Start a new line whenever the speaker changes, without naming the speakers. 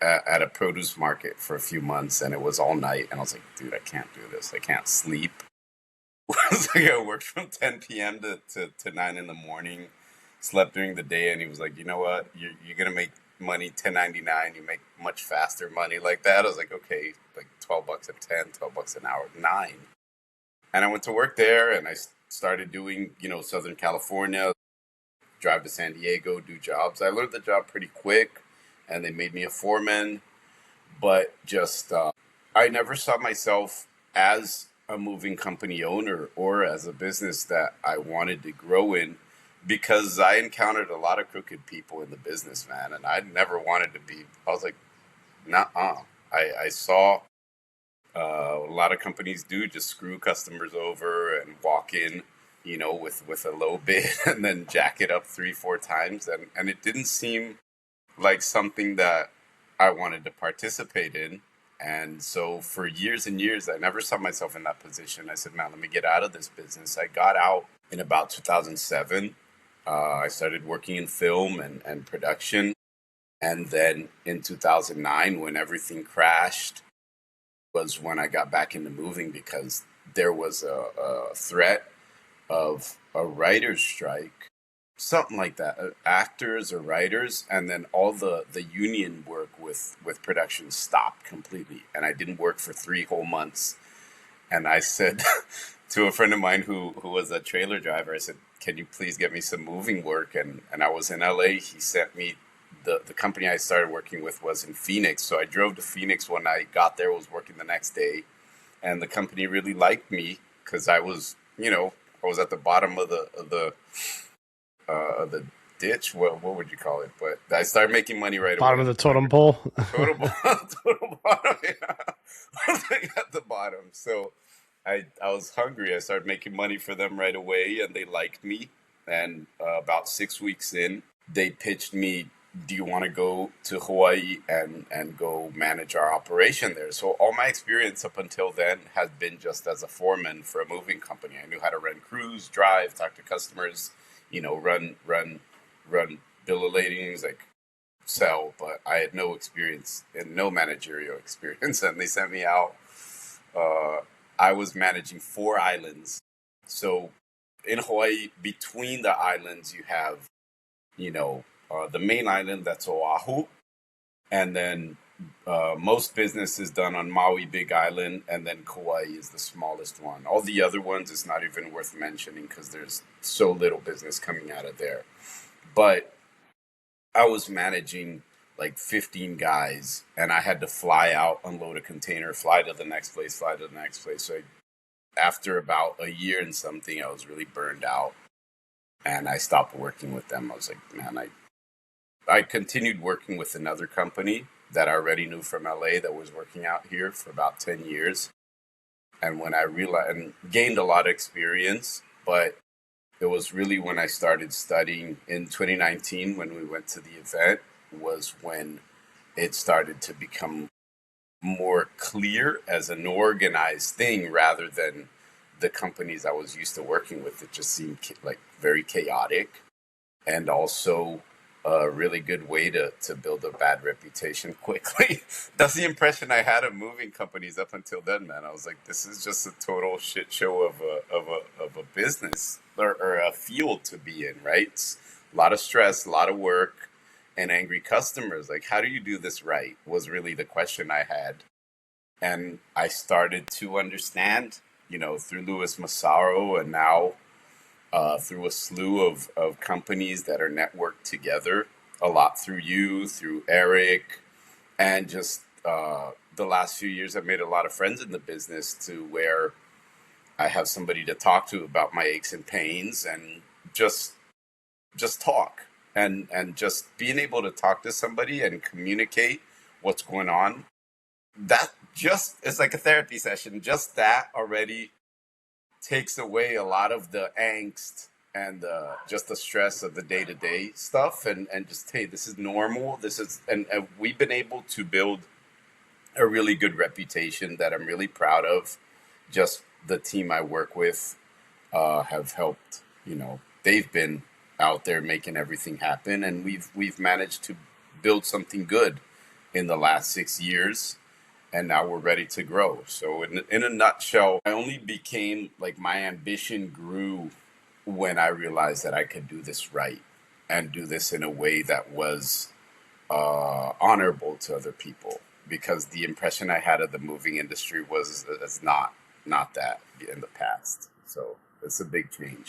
at a produce market for a few months, and it was all night. And I was like, dude, I can't do this. I can't sleep. It's like I worked from 10 p.m. to 9 in the morning, slept during the day, and he was like, you know what? You're going to make money 10.99. You make much faster money like that. I was like, okay, like $12 at 10, $12 an hour, 9. And I went to work there, and I started doing, Southern California, drive to San Diego, do jobs. I learned the job pretty quick, and they made me a foreman. But just, I never saw myself as a moving company owner or as a business that I wanted to grow in because I encountered a lot of crooked people in the business, man. And I never wanted to be, I was like, nah. I saw a lot of companies do just screw customers over and walk in, with a low bid and then jack it up 3, 4 times. And it didn't seem like something that I wanted to participate in. And so for years and years, I never saw myself in that position. I said, man, let me get out of this business. I got out in about 2007. I started working in film and production. And then in 2009, when everything crashed, was when I got back into moving because there was a threat of a writer's strike, something like that, actors or writers, and then all the union work with production stopped completely, and I didn't work for 3 whole months. And I said to a friend of mine who was a trailer driver, I said, can you please get me some moving work? And I was in LA. He sent me the company I started working with was in Phoenix. So I drove to Phoenix one night, got there, was working the next day, and the company really liked me because I was, I was at the bottom of the ditch. What would you call it? But I started making money right
Bottom
away.
of the totem pole.
Total, total bottom. Yeah. I was like at the bottom. So I was hungry. I started making money for them right away, and they liked me. And about 6 weeks in, they pitched me, do you want to go to Hawaii and go manage our operation there? So all my experience up until then has been just as a foreman for a moving company. I knew how to run crews, drive, talk to customers, run bill of ladings, like sell, but I had no experience and no managerial experience. And they sent me out. Uh, I was managing 4 islands. So in Hawaii, between the islands, you have, the main island, that's Oahu. And then most business is done on Maui, Big Island, and then Kauai is the smallest one. All the other ones is not even worth mentioning because there's so little business coming out of there. But I was managing like 15 guys, and I had to fly out, unload a container, fly to the next place, fly to the next place. So after about a year and something, I was really burned out, and I stopped working with them. I was like, man, I continued working with another company that I already knew from LA that was working out here for about 10 years. And when I realized and gained a lot of experience, but it was really when I started studying in 2019 when we went to the event was when it started to become more clear as an organized thing rather than the companies I was used to working with. It just seemed like very chaotic and also a really good way to build a bad reputation quickly. That's the impression I had of moving companies up until then, man. I was like, this is just a total shit show of a business or a field to be in, right? It's a lot of stress, a lot of work, and angry customers. Like, how do you do this right? Was really the question I had. And I started to understand, through Louis Massaro and now through a slew of companies that are networked together, a lot through you, through Eric, and just the last few years, I've made a lot of friends in the business to where I have somebody to talk to about my aches and pains and just talk and just being able to talk to somebody and communicate what's going on. That just is like a therapy session. Just that already takes away a lot of the angst and just the stress of the day-to-day stuff and just, hey, this is normal, this is and we've been able to build a really good reputation that I'm really proud of. Just the team I work with have helped, they've been out there making everything happen, and we've managed to build something good in the last 6 years, and now we're ready to grow. So, in a nutshell, I only became like my ambition grew when I realized that I could do this right and do this in a way that was honorable to other people. Because the impression I had of the moving industry was it's not that in the past. So it's a big change.